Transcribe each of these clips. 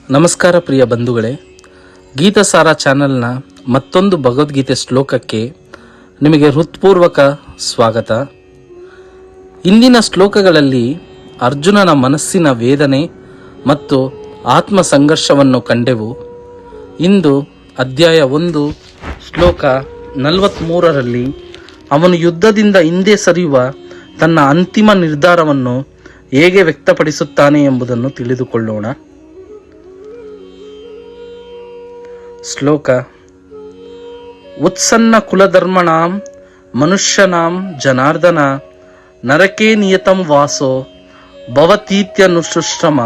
ನಮಸ್ಕಾರ ಪ್ರಿಯ ಬಂಧುಗಳೇ, ಗೀತಸಾರ ಚಾನೆಲ್ನ ಮತ್ತೊಂದು ಭಗವದ್ಗೀತೆ ಶ್ಲೋಕಕ್ಕೆ ನಿಮಗೆ ಹೃತ್ಪೂರ್ವಕ ಸ್ವಾಗತ. ಇಂದಿನ ಶ್ಲೋಕಗಳಲ್ಲಿ ಅರ್ಜುನನ ಮನಸ್ಸಿನ ವೇದನೆ ಮತ್ತು ಆತ್ಮ ಸಂಘರ್ಷವನ್ನು ಕಂಡೆವು. ಇಂದು ಅಧ್ಯಾಯ 1 ಶ್ಲೋಕ 43ರಲ್ಲಿ ಅವನು ಯುದ್ಧದಿಂದ ಹಿಂದೆ ಸರಿಯುವ ತನ್ನ ಅಂತಿಮ ನಿರ್ಧಾರವನ್ನು ಹೇಗೆ ವ್ಯಕ್ತಪಡಿಸುತ್ತಾನೆ ಎಂಬುದನ್ನು ತಿಳಿದುಕೊಳ್ಳೋಣ. ಶ್ಲೋಕ: ಉತ್ಸನ್ನ ಕುಲಧರ್ಮಣಾಂ ಮನುಷ್ಯನಾಂ ಜನಾರ್ದನ ನರಕೇ ನಿಯತಂ ವಾಸೋ ಭವತೀತ್ಯನುಶುಶ್ರಮ.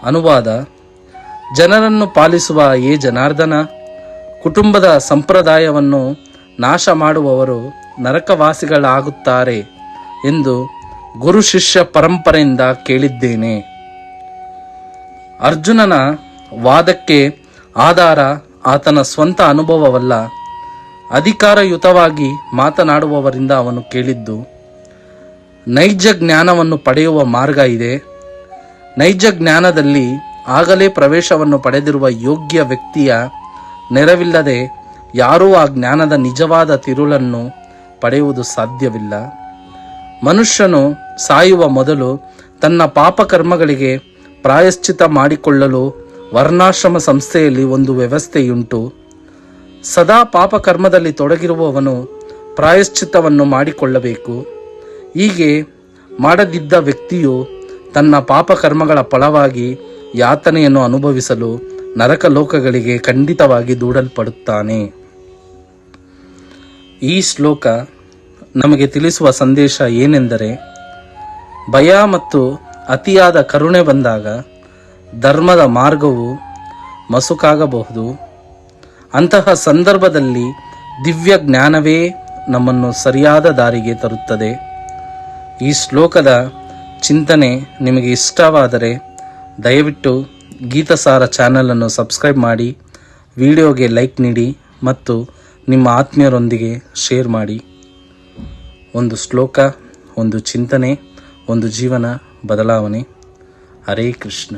ಅನುವಾದ: ಜನರನ್ನು ಪಾಲಿಸುವ ಏ ಜನಾರ್ದನ, ಕುಟುಂಬದ ಸಂಪ್ರದಾಯವನ್ನು ನಾಶ ಮಾಡುವವರು ನರಕವಾಸಿಗಳಾಗುತ್ತಾರೆ ಎಂದು ಗುರು ಶಿಷ್ಯ ಪರಂಪರೆಯಿಂದ ಕೇಳಿದ್ದೇನೆ. ಅರ್ಜುನನ ವಾದಕ್ಕೆ ಆಧಾರ ಆತನ ಸ್ವಂತ ಅನುಭವವಲ್ಲ, ಅಧಿಕಾರಯುತವಾಗಿ ಮಾತನಾಡುವವರಿಂದ ಅವನು ಕೇಳಿದ್ದು. ನೈಜ ಜ್ಞಾನವನ್ನು ಪಡೆಯುವ ಮಾರ್ಗ ಇದೆ. ನೈಜ ಜ್ಞಾನದಲ್ಲಿ ಆಗಲೇ ಪ್ರವೇಶವನ್ನು ಪಡೆದಿರುವ ಯೋಗ್ಯ ವ್ಯಕ್ತಿಯ ನೆರವಿಲ್ಲದೆ ಯಾರೂ ಆ ಜ್ಞಾನದ ನಿಜವಾದ ತಿರುಳನ್ನು ಪಡೆಯುವುದು ಸಾಧ್ಯವಿಲ್ಲ. ಮನುಷ್ಯನು ಸಾಯುವ ಮೊದಲು ತನ್ನ ಪಾಪಕರ್ಮಗಳಿಗೆ ಪ್ರಾಯಶ್ಚಿತ್ತ ಮಾಡಿಕೊಳ್ಳಲು ವರ್ಣಾಶ್ರಮ ಸಂಸ್ಥೆಯಲ್ಲಿ ಒಂದು ವ್ಯವಸ್ಥೆಯುಂಟು. ಸದಾ ಪಾಪಕರ್ಮದಲ್ಲಿ ತೊಡಗಿರುವವನು ಪ್ರಾಯಶ್ಚಿತ್ತವನ್ನು ಮಾಡಿಕೊಳ್ಳಬೇಕು. ಹೀಗೆ ಮಾಡದಿದ್ದ ವ್ಯಕ್ತಿಯು ತನ್ನ ಪಾಪಕರ್ಮಗಳ ಫಲವಾಗಿ ಯಾತನೆಯನ್ನು ಅನುಭವಿಸಲು ನರಕ ಲೋಕಗಳಿಗೆ ಖಂಡಿತವಾಗಿ ದೂಡಲ್ಪಡುತ್ತಾನೆ. ಈ ಶ್ಲೋಕ ನಮಗೆ ತಿಳಿಸುವ ಸಂದೇಶ ಏನೆಂದರೆ, ಭಯ ಮತ್ತು ಅತಿಯಾದ ಕರುಣೆ ಬಂದಾಗ ಧರ್ಮದ ಮಾರ್ಗವು ಮಸುಕಾಗಬಹುದು. ಅಂತಹ ಸಂದರ್ಭದಲ್ಲಿ ದಿವ್ಯ ಜ್ಞಾನವೇ ನಮ್ಮನ್ನು ಸರಿಯಾದ ದಾರಿಗೆ ತರುತ್ತದೆ. ಈ ಶ್ಲೋಕದ ಚಿಂತನೆ ನಿಮಗೆ ಇಷ್ಟವಾದರೆ ದಯವಿಟ್ಟು ಗೀತಸಾರ ಚಾನಲನ್ನು ಸಬ್ಸ್ಕ್ರೈಬ್ ಮಾಡಿ, ವಿಡಿಯೋಗೆ ಲೈಕ್ ನೀಡಿ ಮತ್ತು ನಿಮ್ಮ ಆತ್ಮೀಯರೊಂದಿಗೆ ಶೇರ್ ಮಾಡಿ. ಒಂದು ಶ್ಲೋಕ, ಒಂದು ಚಿಂತನೆ, ಒಂದು ಜೀವನ ಬದಲಾವಣೆ. ಹರೇ ಕೃಷ್ಣ.